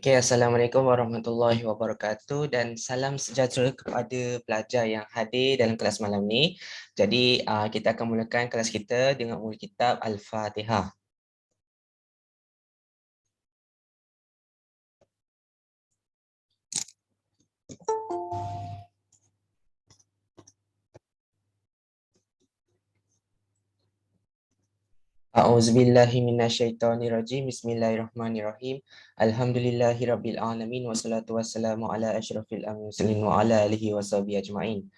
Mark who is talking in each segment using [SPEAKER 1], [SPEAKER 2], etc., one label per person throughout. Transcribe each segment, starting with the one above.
[SPEAKER 1] Okay, Assalamualaikum warahmatullahi wabarakatuh dan salam sejahtera kepada pelajar yang hadir dalam kelas malam ni. Jadi kita akan mulakan kelas kita dengan mula kitab Al-Fatihah. A'udzubillahi minasyaitonirrajim. Bismillahirrahmanirrahim. Alhamdulillahirabbil alamin wassalatu wassalamu ala asyrafil mursalin wa ala alihi washabihi ajmain.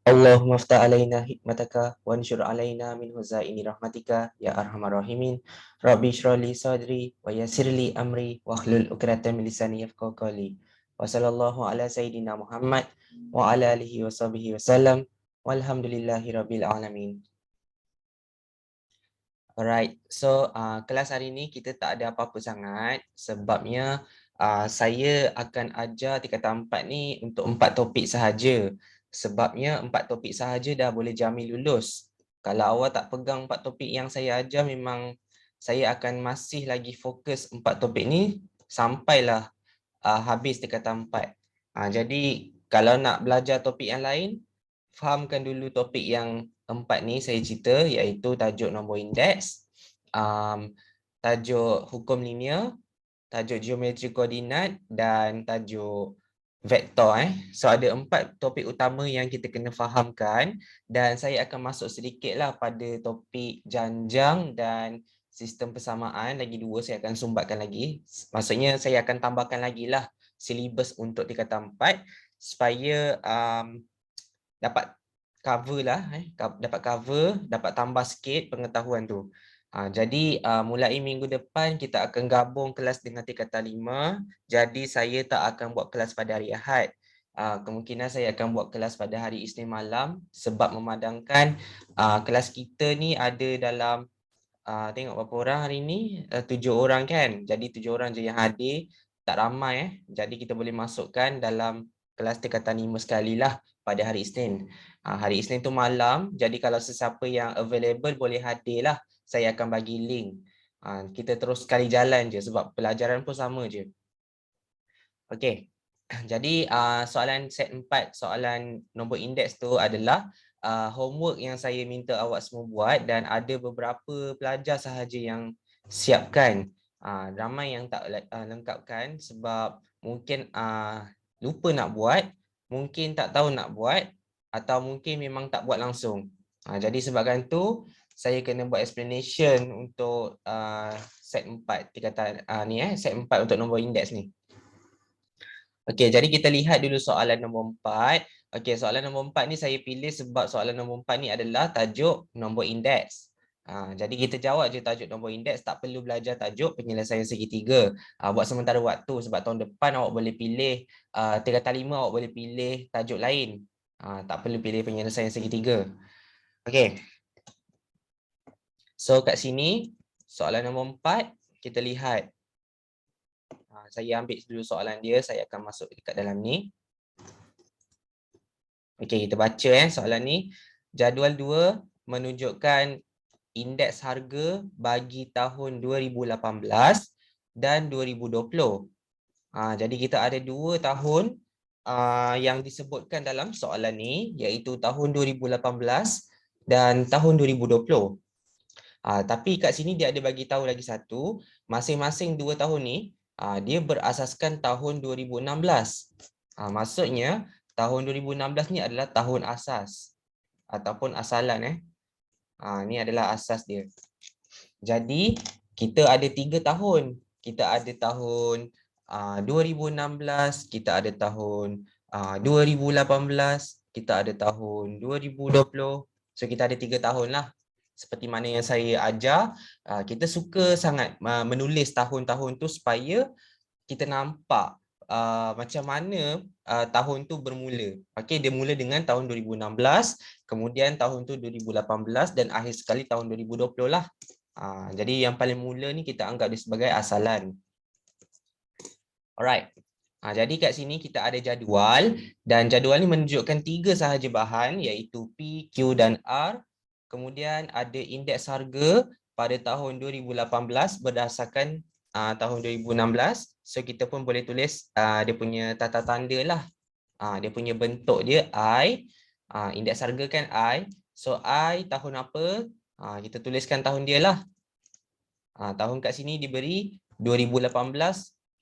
[SPEAKER 1] Allahumma aftah alaina hikmataka wa anshur alaina min huzaini rahmatika ya arhamar rahimin. Rabbi shrali sadri wa yassirli amri wa hlul uqdatan min lisani yafqahu qawli. Wa sallallahu ala sayyidina Muhammad wa ala alihi wa sahbihi wasallam. Walhamdulillahi rabbil alamin. Alright, so kelas hari ni kita tak ada apa-apa sangat sebabnya saya akan ajar tingkatan 4 ni untuk 4 topik sahaja. Sebabnya 4 topik sahaja dah boleh jamin lulus. Kalau awak tak pegang 4 topik yang saya ajar, memang saya akan masih lagi fokus 4 topik ni sampailah habis tingkatan 4. Jadi kalau nak belajar topik yang lain, fahamkan dulu topik yang 4 ni saya cerita, iaitu tajuk nombor indeks, tajuk hukum linear, tajuk geometri koordinat dan tajuk vektor. So ada 4 topik utama yang kita kena fahamkan dan saya akan masuk sedikitlah pada topik janjang dan sistem persamaan. Lagi 2 saya akan sumbatkan lagi. Maksudnya saya akan tambahkan lagi lah silibus untuk tingkatan 4 supaya dapat cover lah, dapat tambah sikit pengetahuan tu. Jadi mulai minggu depan kita akan gabung kelas dengan tingkatan 5. Jadi saya tak akan buat kelas pada hari Ahad. Kemungkinan saya akan buat kelas pada hari Isnin malam sebab memadangkan kelas kita ni ada dalam tengok berapa orang hari ni, 7 orang kan. Jadi 7 orang je yang hadir, tak ramai Jadi kita boleh masukkan dalam kelas tingkatan 5 sekali lah pada hari Isnin. Hari Isnin tu malam, jadi kalau sesiapa yang available boleh hadir lah. Saya akan bagi link. Kita terus sekali jalan je sebab pelajaran pun sama je. Okey. Jadi soalan set 4, soalan nombor indeks tu adalah homework yang saya minta awak semua buat dan ada beberapa pelajar sahaja yang siapkan. Ramai yang tak lengkapkan sebab mungkin lupa nak buat, mungkin tak tahu nak buat atau mungkin memang tak buat langsung. Jadi sebabkan tu saya kena buat explanation untuk set 4 tingkatan set 4 untuk nombor indeks ni. Okey, jadi kita lihat dulu soalan nombor 4. Okey, soalan nombor 4 ni saya pilih sebab soalan nombor 4 ni adalah tajuk nombor indeks. Jadi kita jawab je tajuk nombor indeks, tak perlu belajar tajuk penyelesaian segitiga. Buat sementara waktu sebab tahun depan awak boleh pilih tingkatan 5, awak boleh pilih tajuk lain. Tak perlu pilih penyelesaian segitiga. Okey. So kat sini soalan nombor 4 kita lihat. Saya ambil dulu soalan dia, saya akan masuk dekat dalam ni. Okey, kita baca soalan ni. Jadual 2 menunjukkan indeks harga bagi tahun 2018 dan 2020. Jadi kita ada 2 tahun yang disebutkan dalam soalan ni, iaitu tahun 2018 dan tahun 2020. Tapi kat sini dia ada bagi tahu lagi satu, masing-masing 2 tahun ni dia berasaskan tahun 2016. Maksudnya tahun 2016 ni adalah tahun asas ataupun asalan ni adalah asas dia. Jadi kita ada 3 tahun. Kita ada tahun 2016, kita ada tahun 2018, kita ada tahun 2020. So kita ada 3 tahun lah. Seperti mana yang saya ajar, kita suka sangat menulis tahun-tahun tu supaya kita nampak macam mana tahun tu bermula. Okey, dia mula dengan tahun 2016, kemudian tahun tu 2018 dan akhir sekali tahun 2020 lah. Jadi yang paling mula ni kita anggap dia sebagai asalan. Alright. Jadi kat sini kita ada jadual dan jadual ni menunjukkan 3 sahaja bahan, iaitu P, Q dan R. Kemudian ada indeks harga pada tahun 2018 berdasarkan tahun 2016. So kita pun boleh tulis dia punya tata tanda lah. Dia punya bentuk dia I. Indeks harga kan I. So I tahun apa? Kita tuliskan tahun dia lah. Tahun kat sini diberi 2018.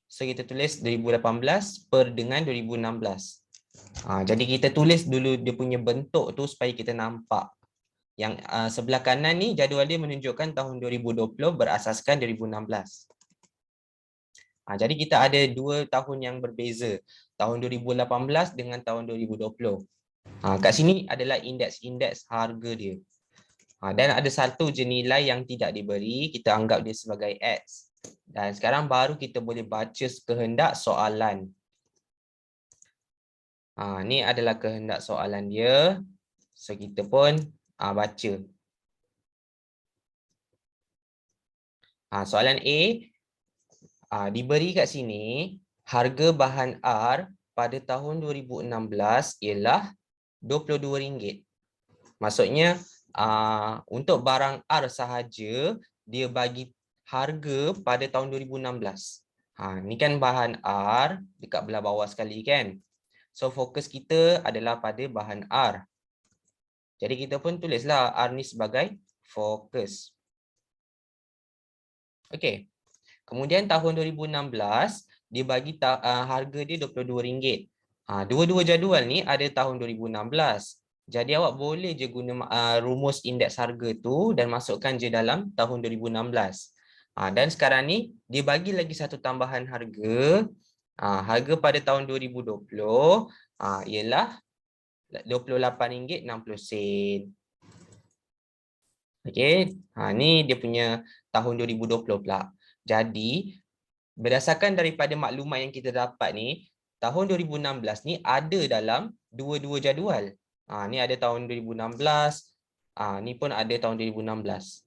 [SPEAKER 1] So kita tulis 2018 per dengan 2016. Jadi kita tulis dulu dia punya bentuk tu supaya kita nampak. Yang sebelah kanan ni jadual dia menunjukkan tahun 2020 berasaskan 2016. Jadi kita ada 2 tahun yang berbeza. Tahun 2018 dengan tahun 2020. Kat sini adalah indeks-indeks harga dia. Dan ada satu je nilai yang tidak diberi, kita anggap dia sebagai X. Dan sekarang baru kita boleh baca kehendak soalan. Ni adalah kehendak soalan dia. So kita pun baca. Soalan A, diberi kat sini harga bahan R pada tahun 2016 ialah RM22. Maksudnya untuk barang R sahaja dia bagi harga pada tahun 2016. Ni kan bahan R dekat belah bawah sekali kan. So fokus kita adalah pada bahan R. Jadi kita pun tulislah R ni sebagai fokus. Okey. Kemudian tahun 2016 dia bagi harga dia RM22. Dua-dua jadual ni ada tahun 2016. Jadi awak boleh je guna rumus indeks harga tu dan masukkan je dalam tahun 2016. Dan sekarang ni dia bagi lagi satu tambahan harga. Harga pada tahun 2020 ialah RM28.60. Okey, ni dia punya tahun 2020 pula. Jadi berdasarkan daripada maklumat yang kita dapat ni, tahun 2016 ni ada dalam dua-dua jadual. Ni ada tahun 2016, ni pun ada tahun 2016.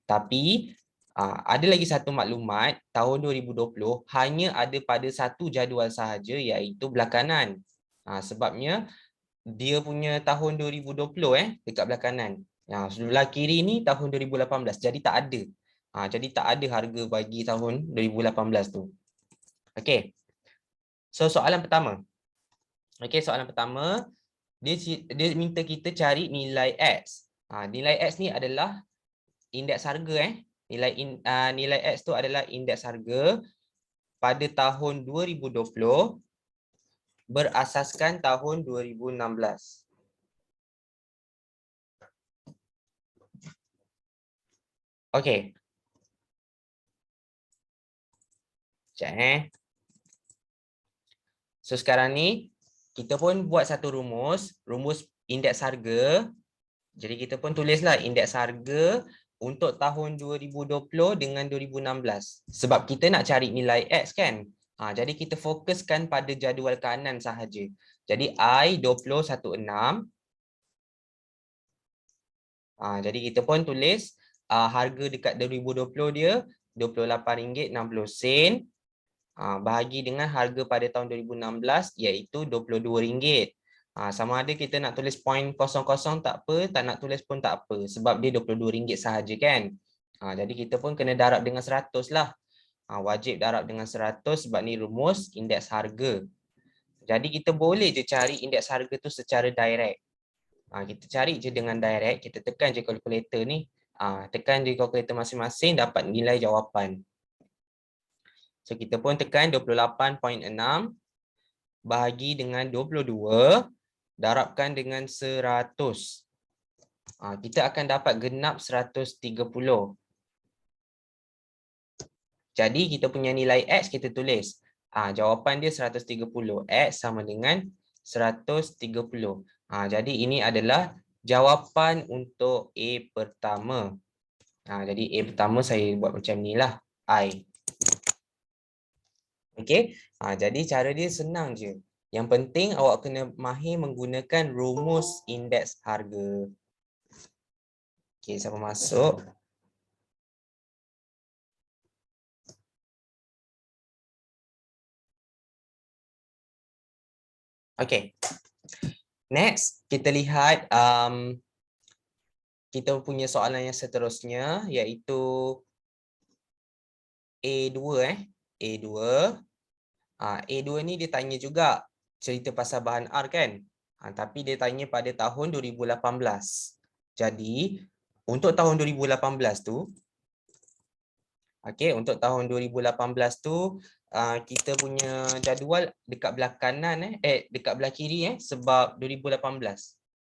[SPEAKER 1] Tapi ada lagi satu maklumat, tahun 2020 hanya ada pada satu jadual sahaja, iaitu belah kanan. Sebabnya dia punya tahun 2020 dekat belah kanan. Sebelah kiri ni tahun 2018, jadi tak ada. Jadi tak ada harga bagi tahun 2018 tu. Okey. So soalan pertama. Okey, soalan pertama dia minta kita cari nilai X. Nilai X ni adalah indeks harga nilai X tu adalah indeks harga pada tahun 2020 berasaskan tahun 2016. Okey. Sekejap So sekarang ni kita pun buat satu rumus indeks harga. Jadi kita pun tulislah indeks harga untuk tahun 2020 dengan 2016. Sebab kita nak cari nilai X kan. Jadi kita fokuskan pada jadual kanan sahaja. Jadi I 2016. Jadi kita pun tulis harga dekat 2020 dia RM28.60. Bahagi dengan harga pada tahun 2016 iaitu RM22. Sama ada kita nak tulis 0.00 tak apa, tak nak tulis pun tak apa sebab dia RM22 sahaja kan. Jadi kita pun kena darab dengan 100 lah. Wajib darab dengan 100 sebab ni rumus indeks harga. Jadi kita boleh je cari indeks harga tu secara direct. Kita cari je dengan direct, kita tekan je kalkulator ni. Tekan je kalkulator masing-masing dapat nilai jawapan. So kita pun tekan 28.6 bahagi dengan 22 darabkan dengan 100. Kita akan dapat genap 130. Jadi kita punya nilai X kita tulis. Jawapan dia 130. X sama dengan 130. Jadi ini adalah jawapan untuk A pertama. Jadi A pertama saya buat macam ni lah. I. Okey, jadi cara dia senang je. Yang penting awak kena mahir menggunakan rumus indeks harga. Okey, siapa masuk? Okey. Next, kita lihat kita punya soalan yang seterusnya iaitu A2 A2. A2 ni dia tanya juga cerita pasal bahan R kan. Tapi dia tanya pada tahun 2018. Jadi untuk tahun 2018 tu, untuk tahun 2018 tu kita punya jadual dekat belah kanan dekat belah kiri sebab 2018.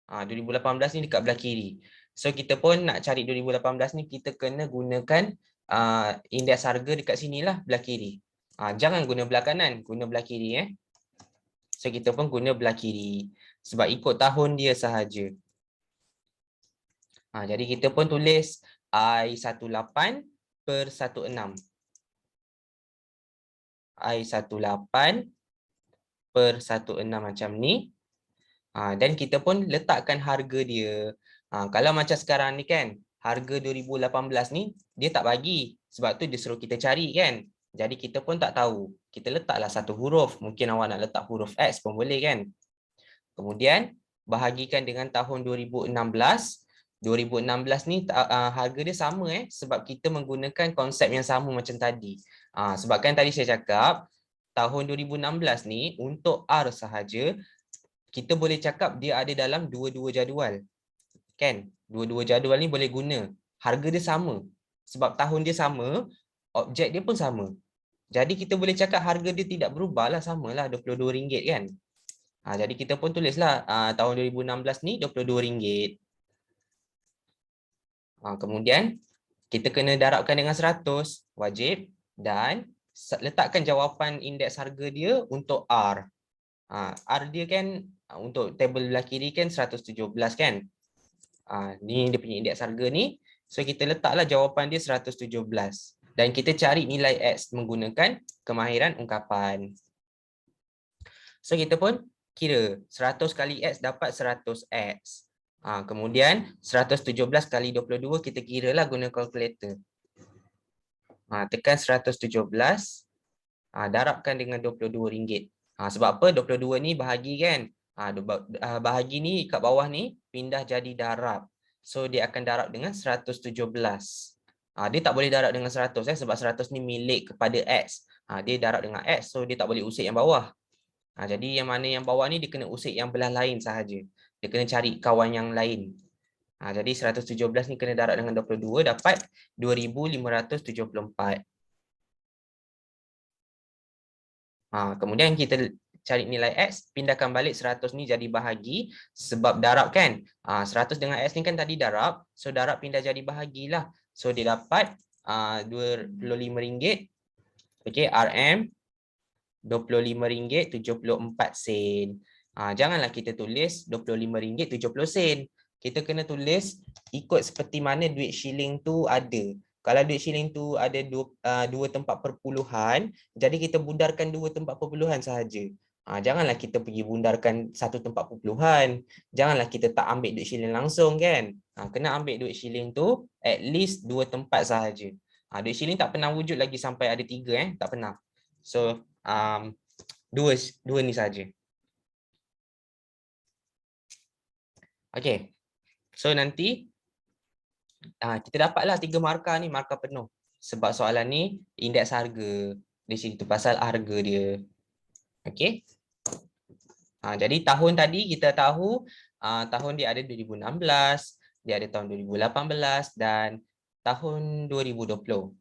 [SPEAKER 1] 2018 ni dekat belah kiri. So kita pun nak cari 2018 ni kita kena gunakan indeks harga dekat sinilah belah kiri. Jangan guna belah kanan, guna belah kiri So kita pun guna belah kiri sebab ikut tahun dia sahaja. Jadi kita pun tulis I18/16. I18/16 macam ni. Dan kita pun letakkan harga dia. Kalau macam sekarang ni kan, harga 2018 ni dia tak bagi. Sebab tu dia suruh kita cari kan. Jadi kita pun tak tahu. Kita letaklah satu huruf. Mungkin awak nak letak huruf X pun boleh kan. Kemudian bahagikan dengan tahun 2016. 2016 ni harga dia sama sebab kita menggunakan konsep yang sama macam tadi. Sebab kan tadi saya cakap tahun 2016 ni untuk R sahaja kita boleh cakap dia ada dalam dua-dua jadual. Kan? Dua-dua jadual ni boleh guna. Harga dia sama. Sebab tahun dia sama, objek dia pun sama. Jadi kita boleh cakap harga dia tidak berubah lah, samalah RM22 kan. Jadi kita pun tulislah tahun 2016 ni RM22. Kemudian kita kena darabkan dengan 100 wajib dan letakkan jawapan indeks harga dia untuk R. R dia kan untuk tabel belah kiri kan 117 kan. Ni dia punya indeks harga ni. So kita letaklah jawapan dia 117 dan kita cari nilai X menggunakan kemahiran ungkapan. So kita pun kira 100 kali X dapat 100X. Kemudian 117 kali 22 kita kiralah guna kalkulator. Tekan 117, darabkan dengan RM22. Sebab apa? 22 ni bahagi kan. Bahagi ni kat bawah ni pindah jadi darab. So dia akan darab dengan 117. Dia tak boleh darab dengan 100 sebab 100 ni milik kepada X. Dia darab dengan X, so dia tak boleh usik yang bawah. Jadi yang mana yang bawah ni dia kena usik yang belah lain sahaja. Dia kena cari kawan yang lain. Jadi 117 ni kena darab dengan 22 dapat 2574. Kemudian kita cari nilai X, pindahkan balik 100 ni jadi bahagi sebab darab kan. 100 dengan X ni kan tadi darab, so darab pindah jadi bahagilah. So dia dapat RM25. Okey, RM RM25.74. Janganlah kita tulis RM25.70. Kita kena tulis ikut seperti mana duit shilling tu ada. Kalau duit shilling tu ada dua tempat perpuluhan, jadi kita bundarkan dua tempat perpuluhan sahaja. Janganlah kita pergi bundarkan satu tempat perpuluhan. Janganlah kita tak ambil duit shilling langsung kan. Kena ambil duit shilling tu at least dua tempat sahaja. Duit shilling tak pernah wujud lagi sampai ada tiga tak pernah. So dua ni saja. Okey. So nanti kita dapatlah 3 markah ni, markah penuh. Sebab soalan ni indeks harga. Di situ pasal harga dia. Okey. Jadi tahun tadi kita tahu tahun dia ada 2016, dia ada tahun 2018 dan tahun 2020.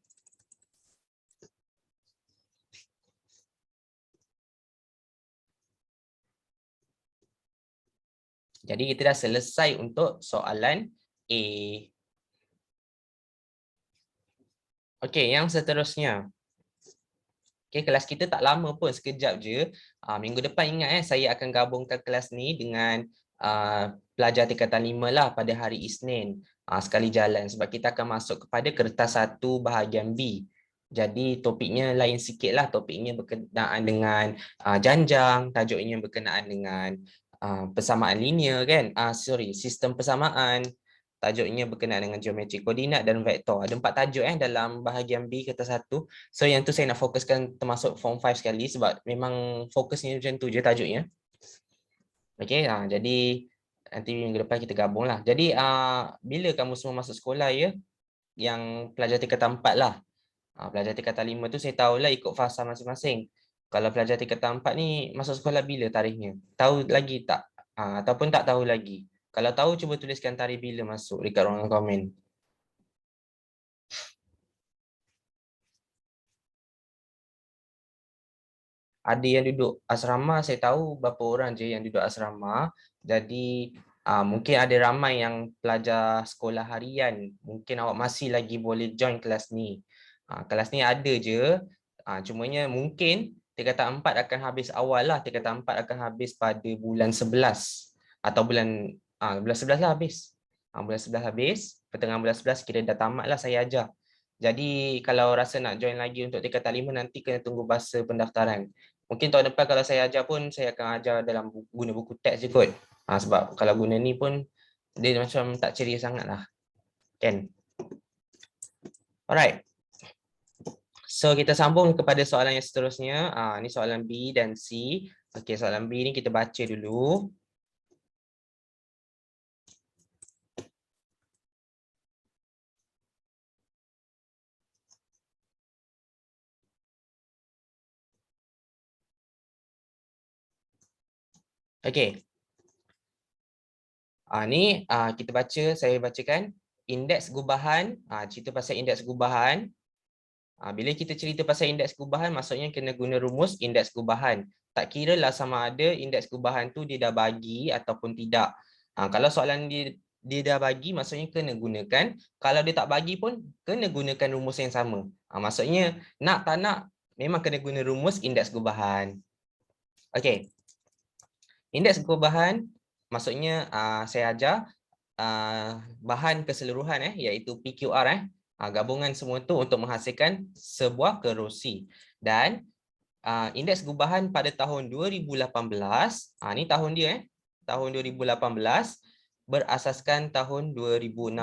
[SPEAKER 1] Jadi kita dah selesai untuk soalan A. Okey, yang seterusnya. Okey, kelas kita tak lama pun, sekejap je. Minggu depan ingat saya akan gabungkan kelas ni dengan pelajar tingkatan 5 lah pada hari Isnin. Sekali jalan sebab kita akan masuk kepada kertas 1 bahagian B. Jadi topiknya lain sikit lah, topiknya berkenaan dengan janjang, tajuknya berkenaan dengan persamaan linear kan, sistem persamaan, tajuknya berkenaan dengan geometri koordinat dan vektor. Ada 4 tajuk dalam bahagian B kertas 1. So yang tu saya nak fokuskan termasuk form 5 sekali sebab memang fokusnya macam tu je tajuknya. Okey, jadi nanti minggu depan kita gabung lah. Jadi bila kamu semua masuk sekolah ya, yang pelajar tingkatan 4 lah. Pelajar tingkatan 5 tu saya tahulah ikut fasa masing-masing. Kalau pelajar tingkatan 4 ni masuk sekolah bila tarikhnya? Tahu lagi tak? Ataupun tak tahu lagi? Kalau tahu cuba tuliskan tarikh bila masuk dekat ruangan komen. Ada yang duduk asrama, saya tahu berapa orang je yang duduk asrama. Jadi mungkin ada ramai yang pelajar sekolah harian. Mungkin awak masih lagi boleh join kelas ni. Kelas ni ada je. Cumanya mungkin tingkatan 4 akan habis awal lah. Tingkatan 4 akan habis pada bulan 11. Atau bulan 11 lah habis. Bulan 11 habis. Pertengahan bulan 11 kira dah tamat lah saya ajar. Jadi kalau rasa nak join lagi untuk tingkatan 5 nanti kena tunggu masa pendaftaran. Mungkin tahun depan kalau saya ajar pun saya akan ajar dalam guna buku teks je kot. Sebab kalau guna ni pun dia macam tak ceria sangat lah. Kan? Alright. So kita sambung kepada soalan yang seterusnya. Ni soalan B dan C. Okey, soalan B ni kita baca dulu. Okey. Ni kita baca, saya bacakan. Indeks gubahan, cerita pasal indeks gubahan. Bila kita cerita pasal indeks gubahan, maksudnya kena guna rumus indeks gubahan. Tak kira lah sama ada indeks gubahan tu dia dah bagi ataupun tidak. Kalau soalan dia dah bagi, maksudnya kena gunakan. Kalau dia tak bagi pun, kena gunakan rumus yang sama. Maksudnya, nak tak nak, memang kena guna rumus indeks gubahan. Okey. Indeks gubahan, maksudnya saya ajar bahan keseluruhan iaitu PQR gabungan semua tu untuk menghasilkan sebuah kerusi. Dan indeks gubahan pada tahun 2018, ni tahun dia tahun 2018 berasaskan tahun 2016.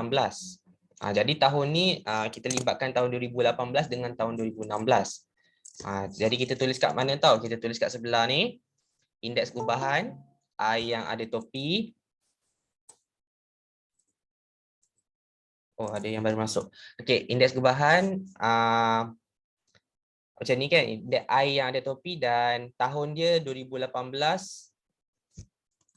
[SPEAKER 1] Jadi tahun ni kita libatkan tahun 2018 dengan tahun 2016. Jadi kita tulis kat mana tahu? Kita tulis kat sebelah ni indeks gubahan yang ada topi. Oh, ada yang baru masuk. Okey, indeks gubahan macam ni kan, indeks I yang ada topi dan tahun dia 2018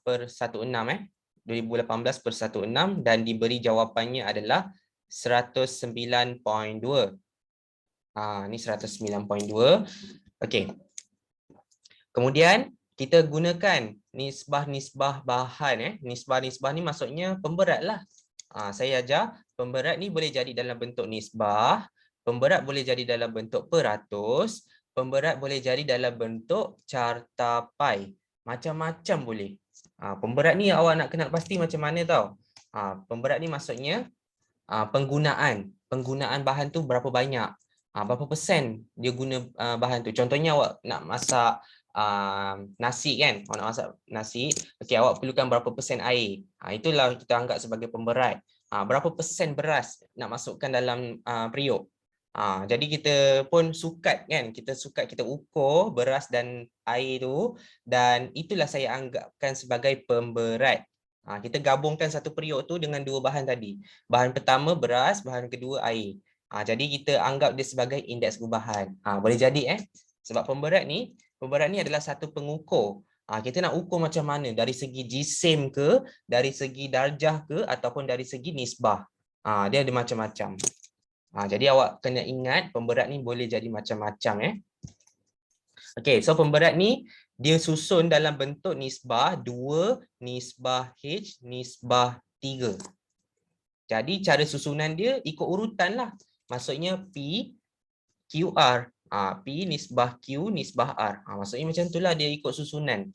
[SPEAKER 1] per 16 2018 per 16 dan diberi jawapannya adalah 109.2. Ni 109.2. Okey. Kemudian kita gunakan nisbah-nisbah bahan nisbah-nisbah ni maksudnya pemberat lah. Saya ajar pemberat ni boleh jadi dalam bentuk nisbah, pemberat boleh jadi dalam bentuk peratus, pemberat boleh jadi dalam bentuk carta pi. Macam-macam boleh. Pemberat ni awak nak kena pasti macam mana tau. Pemberat ni maksudnya penggunaan bahan tu berapa banyak. Berapa persen dia guna bahan tu. Contohnya awak nak masak nasi kan, awak nak masak nasi, okey, awak perlukan berapa persen air. Itulah kita anggap sebagai pemberat. Berapa persen beras nak masukkan dalam periuk. Jadi kita pun sukat kan, kita ukur beras dan air tu dan itulah saya anggapkan sebagai pemberat. Kita gabungkan satu periuk tu dengan dua bahan tadi. Bahan pertama beras, bahan kedua air. Jadi kita anggap dia sebagai indeks gubahan. Boleh jadi sebab pemberat ni adalah satu pengukur. Kita nak ukur macam mana, dari segi jisim ke, dari segi darjah ke, ataupun dari segi nisbah. Dia ada macam-macam. Jadi awak kena ingat pemberat ni boleh jadi macam-macam. Okey, so pemberat ni dia susun dalam bentuk nisbah 2, nisbah H, nisbah 3. Jadi cara susunan dia ikut urutan lah. Maksudnya P, QR. P nisbah Q nisbah R. Maksudnya macam itulah dia ikut susunan.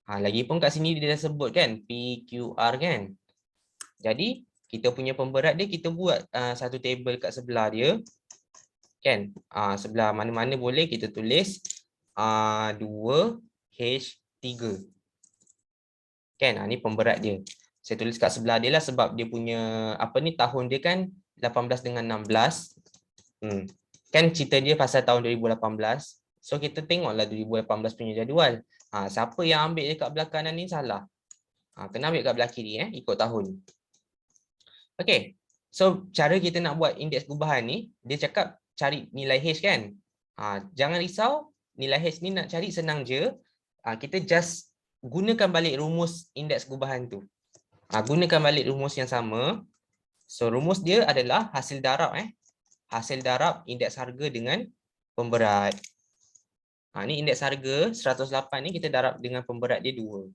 [SPEAKER 1] Lagipun kat sini dia dah sebut kan PQR kan. Jadi kita punya pemberat dia kita buat satu table kat sebelah dia. Kan? Sebelah mana-mana boleh kita tulis 2H3. Kan? Ni pemberat dia. Saya tulis kat sebelah dia lah sebab dia punya tahun dia kan 18 dengan 16. Kan cerita dia pasal tahun 2018. So kita tengoklah 2018 punya jadual. Siapa yang ambil dekat belah kanan ni salah. Kena ambil kat belah kiri ikut tahun. Okey. So cara kita nak buat indeks gubahan ni, dia cakap cari nilai H kan. Jangan risau, nilai H ni nak cari senang je. Kita just gunakan balik rumus indeks gubahan tu. Gunakan balik rumus yang sama. So rumus dia adalah hasil darab hasil darab indeks harga dengan pemberat. Ni indeks harga 108 ni kita darab dengan pemberat dia 2.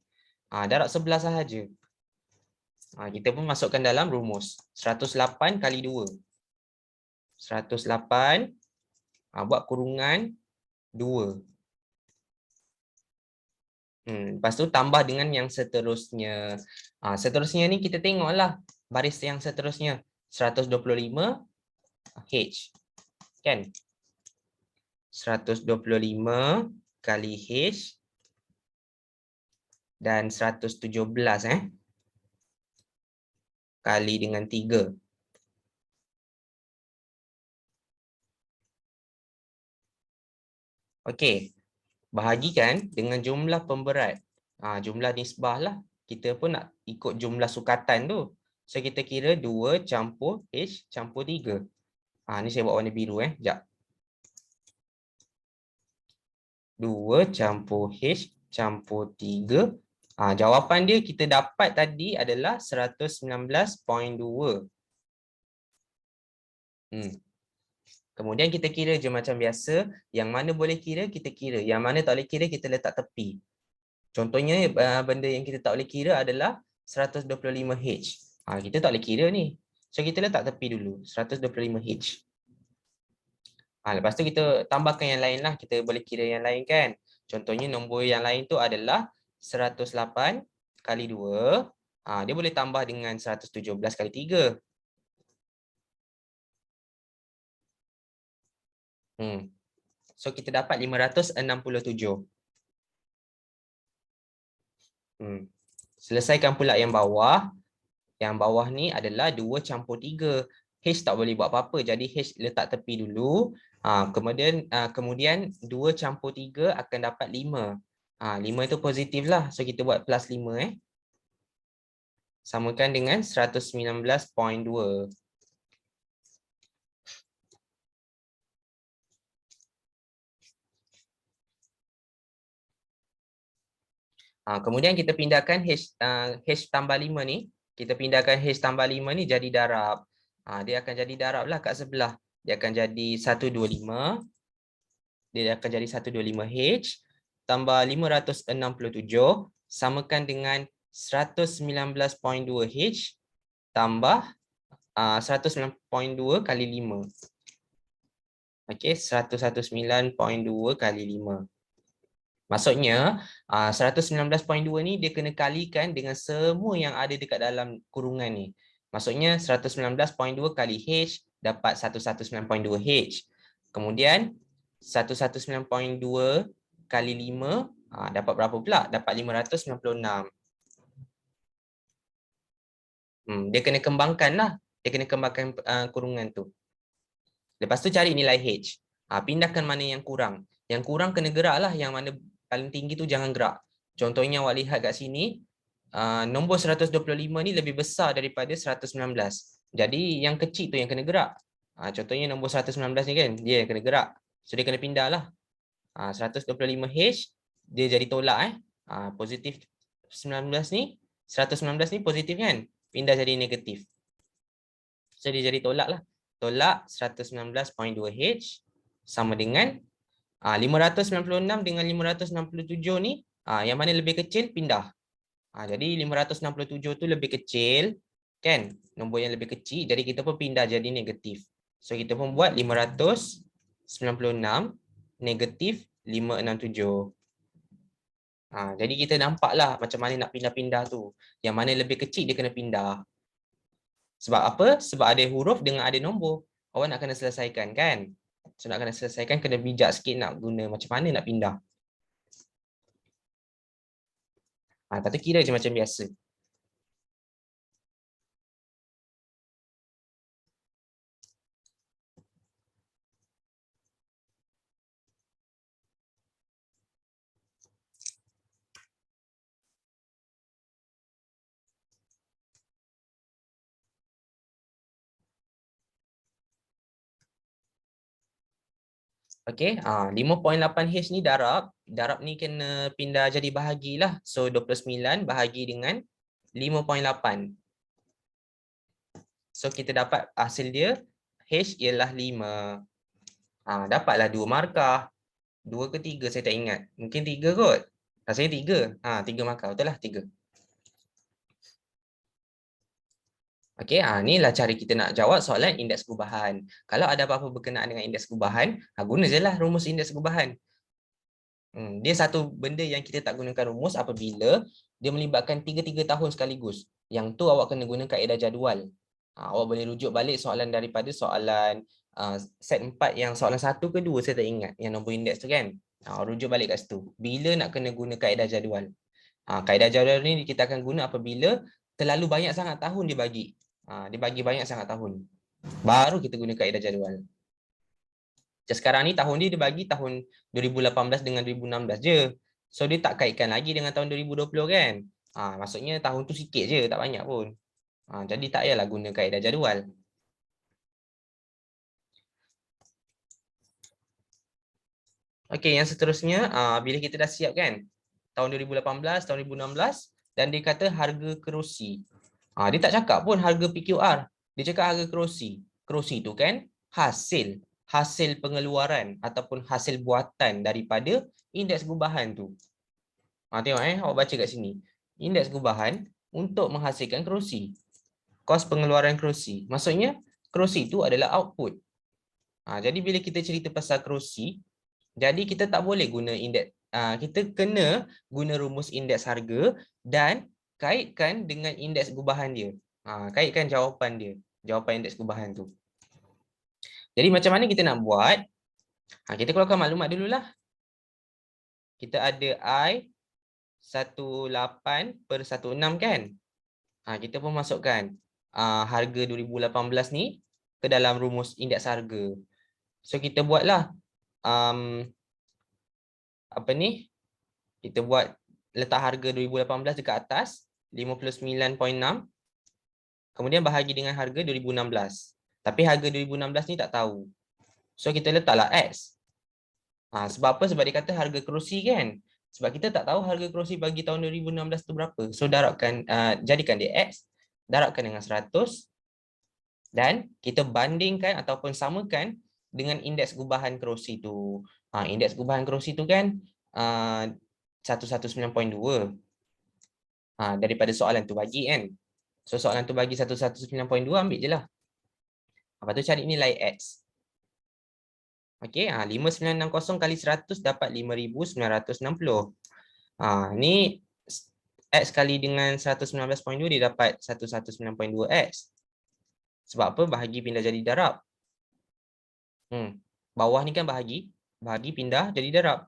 [SPEAKER 1] Darab sebelah sahaja. Kita pun masukkan dalam rumus 108 kali 2. 108 buat kurungan 2. Lepas tu tambah dengan yang seterusnya. Seterusnya ni kita tengoklah baris yang seterusnya 125 H kan. 125 kali H dan 117 kali dengan 3. Okey. Bahagikan dengan jumlah pemberat. Jumlah nisbah lah. Kita pun nak ikut jumlah sukatan tu. So kita kira 2 campur H campur 3. Ni saya buat warna biru Sekejap. 2 campur H campur 3. Jawapan dia kita dapat tadi adalah 119.2. Kemudian kita kira je macam biasa. Yang mana boleh kira, kita kira. Yang mana tak boleh kira, kita letak tepi. Contohnya, benda yang kita tak boleh kira adalah 125H. Kita tak boleh kira ni. So, kita letak tepi dulu. 125H. Lepas tu kita tambahkan yang lain lah. Kita boleh kira yang lain kan. Contohnya, nombor yang lain tu adalah 108 kali 2. Dia boleh tambah dengan 117 kali 3. So kita dapat 567. Selesaikan pula yang bawah. Yang bawah ni adalah 2 campur 3. H tak boleh buat apa-apa. Jadi H letak tepi dulu. Kemudian 2 campur 3 akan dapat 5. 5 itu positif lah. So kita buat plus 5 Samakan dengan 119.2. Kemudian kita pindahkan H tambah 5 ni. Kita pindahkan H tambah 5 ni jadi darab. Dia akan jadi darab lah kat sebelah. Dia akan jadi 125. Dia akan jadi 125H tambah 567 samakan dengan 119.2H tambah 109.2 kali 5. Okey, 119.2 kali 5. Maksudnya 119.2 ni dia kena kalikan dengan semua yang ada dekat dalam kurungan ni. Maksudnya 119.2 kali H dapat 119.2H. Kemudian 119.2 kali 5 dapat berapa pula? Dapat 596. Dia kena kembangkan lah. Dia kena kembangkan kurungan tu. Lepas tu cari nilai H. Pindahkan mana yang kurang. Yang kurang kena gerak lah. Yang mana paling tinggi tu jangan gerak. Contohnya awak lihat kat sini. Nombor 125 ni lebih besar daripada 119. Jadi yang kecil tu yang kena gerak. Contohnya nombor 119 ni kan. Dia yang kena gerak. So dia kena pindah lah. 125H dia jadi tolak positif 19 ni. 119 ni positif kan. Pindah jadi negatif. So dia jadi tolak lah. Tolak 119.2H sama dengan 596 dengan 567 ni yang mana lebih kecil pindah. Jadi 567 tu lebih kecil kan, nombor yang lebih kecil, jadi kita pun pindah jadi negatif. So kita pun buat 596 negatif 567. Jadi kita nampaklah macam mana nak pindah-pindah tu. Yang mana lebih kecil dia kena pindah. Sebab apa? Sebab ada huruf dengan ada nombor. Awak nak kena selesaikan kan? So nak kena selesaikan, kena bijak sikit nak guna macam mana nak pindah. Lepas tu kira je macam biasa. Okey, 5.8H ni darab. Darab ni kena pindah jadi bahagilah. So 29 bahagi dengan 5.8. So kita dapat hasil dia H ialah 5. Dapatlah 2 markah. 2 ke 3 saya tak ingat. Mungkin 3 kot. Rasanya 3. 3 markah. Betul lah 3. Okey, inilah cara kita nak jawab soalan indeks gubahan. Kalau ada apa-apa berkenaan dengan indeks gubahan, guna je lah rumus indeks gubahan. Dia satu benda yang kita tak gunakan rumus apabila dia melibatkan 3 tahun sekaligus. Yang tu awak kena guna kaedah jadual. Awak boleh rujuk balik soalan daripada soalan set 4 yang soalan 1 ke 2 saya tak ingat. Yang nombor indeks tu kan. Rujuk balik kat situ. Bila nak kena guna kaedah jadual. Kaedah jadual ni kita akan guna apabila terlalu banyak sangat tahun dia bagi. Dia bagi banyak sangat tahun. Baru kita guna kaedah jadual. Sekarang ni tahun dia bagi tahun 2018 dengan 2016 je. So dia tak kaitkan lagi dengan tahun 2020 kan. Maksudnya tahun tu sikit je, tak banyak pun. Jadi tak payahlah guna kaedah jadual. Okey, yang seterusnya bila kita dah siap kan. Tahun 2018, tahun 2016 dan dia kata harga kerusi. Dia tak cakap pun harga PQR. Dia cakap harga kerusi. Kerusi tu kan hasil pengeluaran ataupun hasil buatan daripada indeks gubahan tu. Tengok awak baca kat sini. Indeks gubahan untuk menghasilkan kerusi. Kos pengeluaran kerusi. Maksudnya kerusi itu adalah output. Jadi bila kita cerita pasal kerusi, jadi kita tak boleh guna indeks. Kita kena guna rumus indeks harga dan kaitkan dengan indeks gubahan dia. Kaitkan jawapan dia. Jawapan indeks gubahan tu. Jadi macam mana kita nak buat? Kita keluarkan maklumat dululah. Kita ada I 18/16 kan? Kita pun masukkan harga 2018 ni ke dalam rumus indeks harga. So kita buatlah apa ni? Kita buat letak harga 2018 dekat atas 59.6. Kemudian bahagi dengan harga 2016. Tapi harga 2016 ni tak tahu. So kita letaklah X. Sebab apa? Sebab dia kata harga kerusi kan. Sebab kita tak tahu harga kerusi bagi tahun 2016 tu berapa. So jadikan dia X. Darabkan dengan 100. Dan kita bandingkan ataupun samakan dengan indeks gubahan kerusi tu. Indeks gubahan kerusi tu kan 119.2. Daripada soalan tu bagi kan. So soalan tu bagi 119.2, ambil je lah. Lepas tu cari nilai X. Okey, 5960 kali 100 dapat 5960. Ni X kali dengan 119.2 dia dapat 119.2X. Sebab apa? Bahagi pindah jadi darab. Bawah ni kan bahagi pindah jadi darab.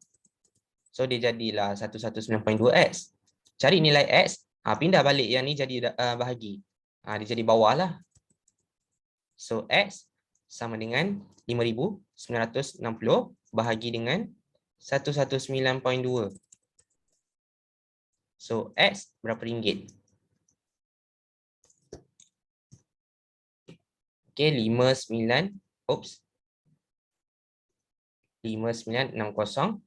[SPEAKER 1] So dia jadilah 119.2X. Cari nilai X, pindah balik yang ni jadi bahagi. Dia jadi bawah lah. So X sama dengan 5960 bahagi dengan 119.2. So X berapa ringgit? Okey, 5960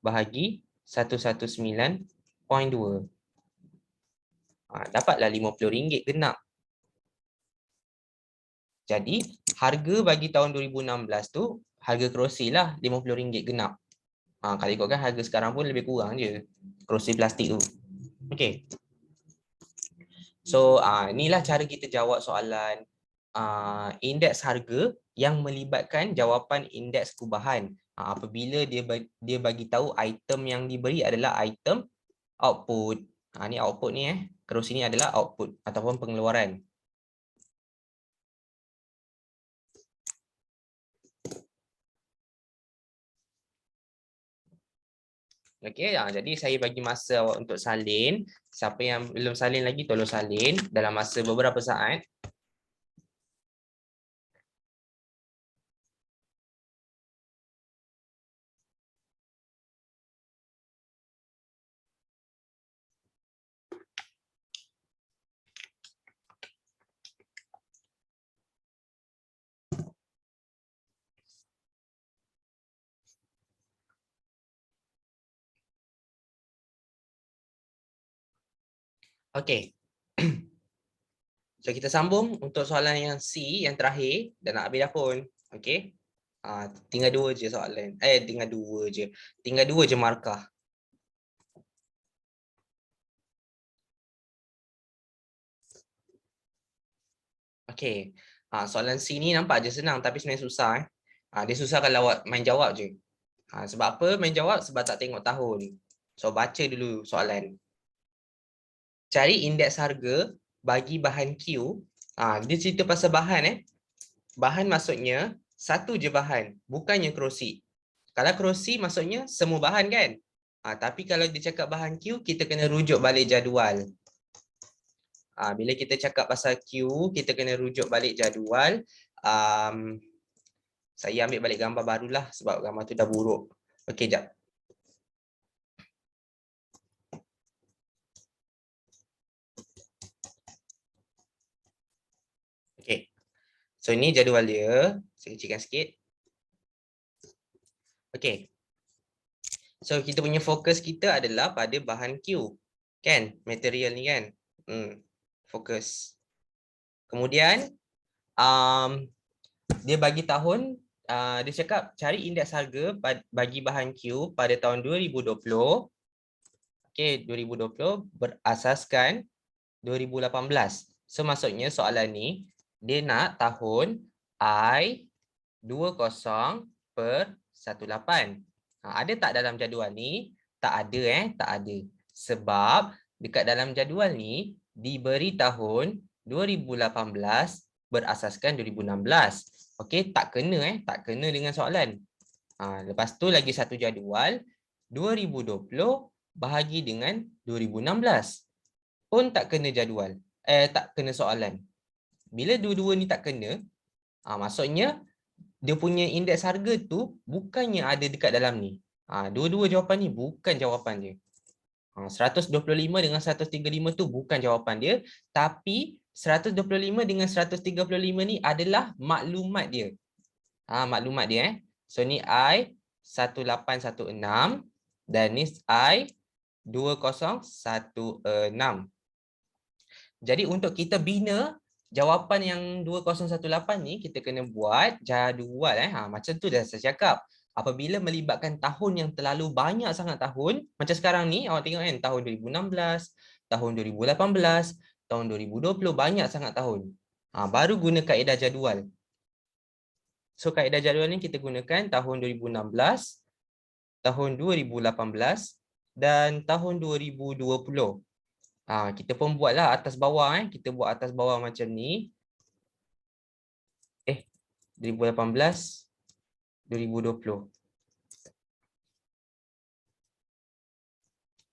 [SPEAKER 1] bahagi 119.2. Dapatlah RM50 genap. Jadi harga bagi tahun 2016 tu harga kerusi lah RM50 genap. Kalau ikutkan harga sekarang pun lebih kurang je kerusi plastik tu. Okey. So inilah cara kita jawab soalan indeks harga yang melibatkan jawapan indeks gubahan. Apabila dia bagi tahu item yang diberi adalah item output. Ni output ni kerusi ni adalah output ataupun pengeluaran. Okey, jadi saya bagi masa awak untuk salin. Siapa yang belum salin lagi tolong salin dalam masa beberapa saat. Okey. So kita sambung untuk soalan yang C yang terakhir, dah nak habis dah pun. Okey. Tinggal 2 je soalan. Tinggal 2 je. Tinggal 2 je markah. Okey. Soalan C ni nampak je senang tapi sebenarnya susah Dia susah kalau awak main jawab je. Sebab apa main jawab? Sebab tak tengok tahun. So baca dulu soalan. Cari indeks harga bagi bahan Q. Dia cerita pasal bahan Bahan maksudnya satu je bahan, bukannya kerusi. Kalau kerusi maksudnya semua bahan kan? Tapi kalau dia cakap bahan Q, kita kena rujuk balik jadual. Bila kita cakap pasal Q, kita kena rujuk balik jadual. Saya ambil balik gambar barulah sebab gambar tu dah buruk. Okey, jap. Okey. So ini jadual dia. Saya kecilkan sikit. Okey. So kita punya fokus kita adalah pada bahan Q. Kan? Material ni kan? Fokus. Kemudian dia bagi tahun, dia cakap cari indeks harga bagi bahan Q pada tahun 2020. Okey, 2020 berasaskan 2018. So maksudnya soalan ni dia nak tahun I 20/18. Ada tak dalam jadual ni? Tak ada tak ada. Sebab dekat dalam jadual ni diberi tahun 2018 berasaskan 2016. Okey, tak kena tak kena dengan soalan. Lepas tu lagi satu jadual 2020 bahagi dengan 2016. Pun tak kena jadual. Tak kena soalan. Bila dua-dua ni tak kena, maksudnya dia punya indeks harga tu bukannya ada dekat dalam ni. Dua-dua jawapan ni bukan jawapan dia. 125 dengan 135 tu bukan jawapan dia, tapi 125 dengan 135 ni adalah maklumat dia. Maklumat dia So ni I 1816 dan ni I 2016. Jadi untuk kita bina jawapan yang 2018 ni, kita kena buat jadual macam tu dah saya cakap. Apabila melibatkan tahun yang terlalu banyak sangat tahun, macam sekarang ni awak tengok kan, tahun 2016, tahun 2018, tahun 2020, banyak sangat tahun. Baru guna kaedah jadual. So kaedah jadual ni kita gunakan tahun 2016, tahun 2018 dan tahun 2020. Kita pun buatlah atas bawah kita buat atas bawah macam ni. 2018, 2020.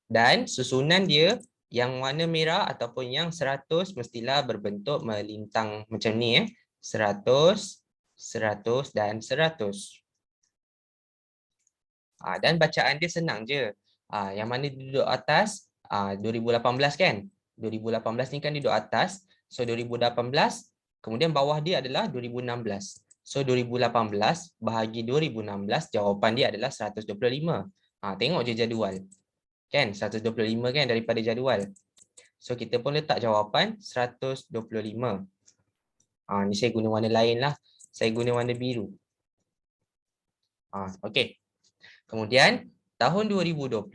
[SPEAKER 1] Dan susunan dia yang warna merah ataupun yang 100 mestilah berbentuk melintang macam ni 100, 100 dan 100. Dan bacaan dia senang je. Yang mana duduk atas 2018 kan? 2018 ni kan duduk atas. So 2018 kemudian bawah dia adalah 2016. So 2018 bahagi 2016 jawapan dia adalah 125. Tengok je jadual. Kan 125 kan daripada jadual. So kita pun letak jawapan 125. Ni saya guna warna lain lah. Saya guna warna biru. Okey. Kemudian tahun 2020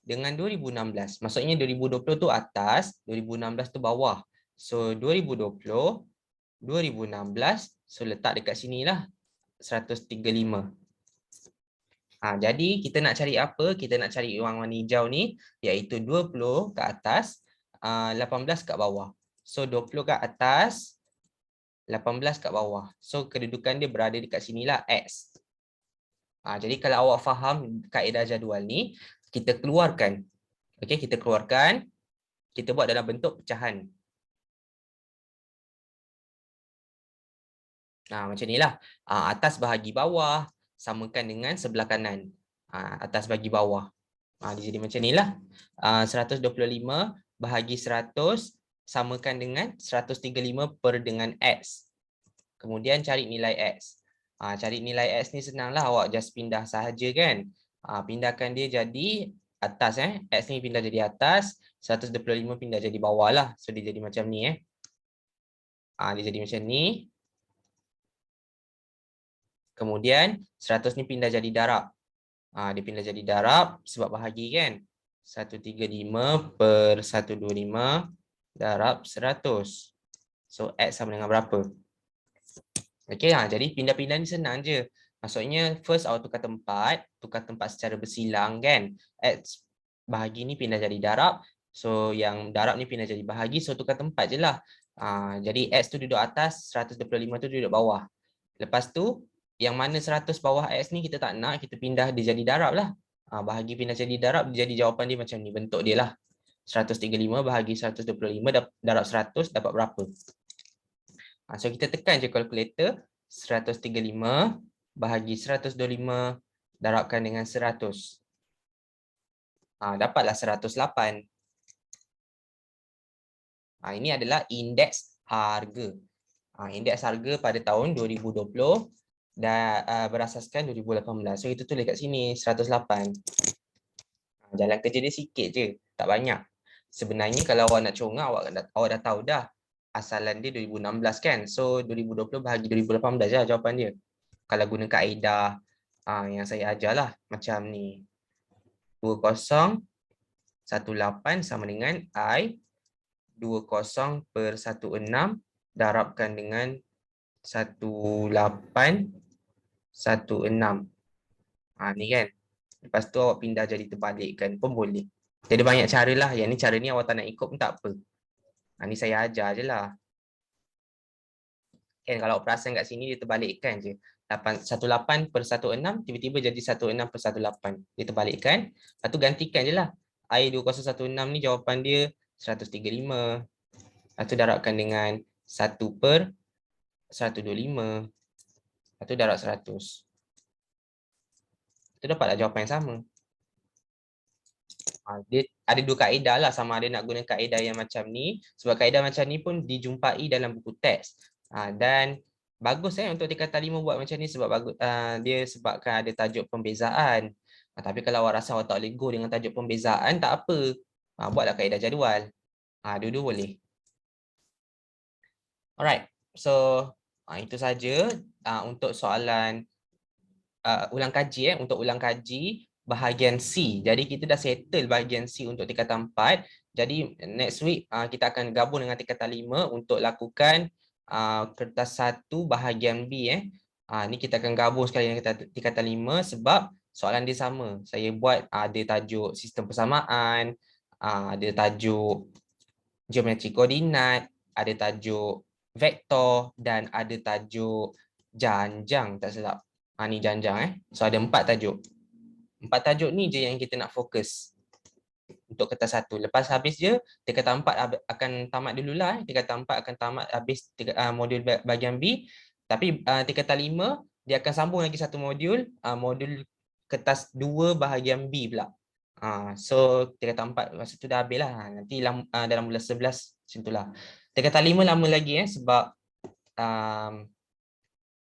[SPEAKER 1] dengan 2016. Maksudnya 2020 tu atas, 2016 tu bawah. So 2020, 2016, so letak dekat sinilah 135. Jadi kita nak cari apa? Kita nak cari warna hijau ni, iaitu 20 ke atas, 18 kat bawah. So 20 kat atas, 18 kat bawah. So kedudukan dia berada dekat sinilah X. Jadi kalau awak faham kaedah jadual ni, kita keluarkan. Okey, kita keluarkan. Kita buat dalam bentuk pecahan. Macam inilah. Atas bahagi bawah samakan dengan sebelah kanan. Atas bagi bawah. Dia jadi macam inilah. 125 bahagi 100 samakan dengan 135 per dengan X. Kemudian cari nilai X. Cari nilai X ni senanglah, awak just pindah sahaja kan. Pindahkan dia jadi atas X ni pindah jadi atas, 125 pindah jadi bawah lah. So dia jadi macam ni dia jadi macam ni. Kemudian 100 ni pindah jadi darab. Dia pindah jadi darab sebab bahagi kan. 135 per 125 darab 100. So X sama dengan berapa? Okey, jadi pindah-pindah ni senang je. Maksudnya first awak tukar tempat secara bersilang kan. X bahagi ni pindah jadi darab. So yang darab ni pindah jadi bahagi, so tukar tempat je lah. Jadi X tu duduk atas, 125 tu duduk bawah. Lepas tu yang mana 100 bawah X ni kita tak nak, kita pindah dia jadi darab lah. Bahagi pindah jadi darab, jadi jawapan dia macam ni, bentuk dia lah. 135 bahagi 125 darab 100 dapat berapa? So kita tekan je kalkulator, 135 bahagi 125 darabkan dengan 100. Dapatlah 108. Ini adalah indeks harga. Indeks harga pada tahun 2020 dan berasaskan 2018. So itu tulis kat sini 108. Jalan kerja dia sikit je, tak banyak. Sebenarnya kalau awak nak congak, awak dah tahu dah. Asalan dia 2016 kan. So 2020 bahagi 2018 je jawapan dia. Kalau guna kaedah yang saya ajar lah macam ni. 2018 sama dengan I 20 per 16 darabkan dengan 1816. Ni kan. Lepas tu awak pindah jadi terbalikkan pun boleh. Jadi banyak cara lah. Yang ni cara ni awak tak nak ikut pun tak apa. Ni saya ajar je lah. Kan kalau awak perasan kat sini dia terbalikkan je. 18 per 16 tiba-tiba jadi 16 per 18. Dia terbalikkan. Lepas tu gantikan je lah. I 2016 ni jawapan dia 135. Lepas tu darabkan dengan 1 per 125. Lepas tu darab 100. Itu dapatlah jawapan yang sama. Dia ada dua kaedah lah, sama ada nak guna kaedah yang macam ni. Sebab kaedah macam ni pun dijumpai dalam buku teks. Dan bagus untuk tingkatan 5 buat macam ni sebab bagus, dia sebabkan ada tajuk pembezaan. Tapi kalau awak rasa awak tak boleh go dengan tajuk pembezaan, tak apa. Buatlah kaedah jadual. Dua-dua boleh. Alright, so itu saja untuk soalan ulang kaji. Untuk ulang kaji bahagian C. Jadi kita dah settle bahagian C untuk tingkatan 4. Jadi next week kita akan gabung dengan tingkatan 5 untuk lakukan kertas 1 bahagian B. Ni kita akan gabung sekali dengan tingkatan 5 sebab soalan dia sama. Saya buat ada tajuk sistem persamaan, ada tajuk geometri koordinat, ada tajuk vektor dan ada tajuk janjang tak silap. Ni janjang So ada 4 tajuk. 4 tajuk ni je yang kita nak fokus untuk kertas 1. Lepas habis je tingkatan 4 akan tamat dululah. Tingkatan 4 akan tamat habis modul bahagian B. Tapi tingkatan 5 dia akan sambung lagi satu modul, modul kertas 2 bahagian B pula. So tingkatan 4 masa tu dah habis lah. Nanti dalam bulan 11 macam itulah. Tingkatan 5 lama lagi sebab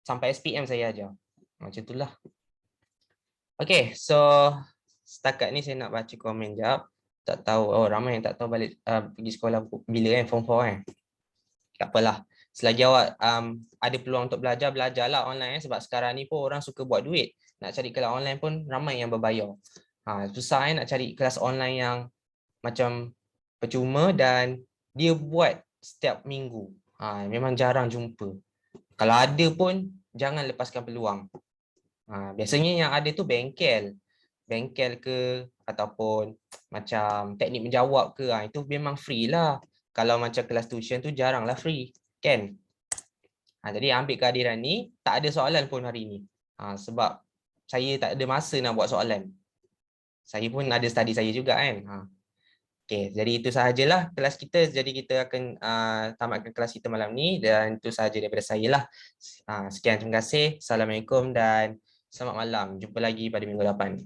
[SPEAKER 1] sampai SPM saya ajar. Macam itulah. Okay, so setakat ni saya nak baca komen jap. Tak tahu, ramai yang tak tahu balik pergi sekolah bila form 4 Tak apalah. Selagi awak ada peluang untuk belajarlah online sebab sekarang ni pun orang suka buat duit. Nak cari kelas online pun ramai yang berbayar. Susah nak cari kelas online yang macam percuma dan dia buat setiap minggu. Memang jarang jumpa. Kalau ada pun jangan lepaskan peluang. Biasanya yang ada tu bengkel ke ataupun macam teknik menjawab ke, itu memang free lah. Kalau macam kelas tuition tu jaranglah free kan. Jadi ambil kehadiran ni, tak ada soalan pun hari ni. Sebab saya tak ada masa nak buat soalan. Saya pun ada study saya juga kan. Okay, jadi itu sahajalah kelas kita. Jadi kita akan tamatkan kelas kita malam ni dan itu sahaja daripada saya lah. Sekian, terima kasih. Assalamualaikum dan selamat malam. Jumpa lagi pada minggu depan.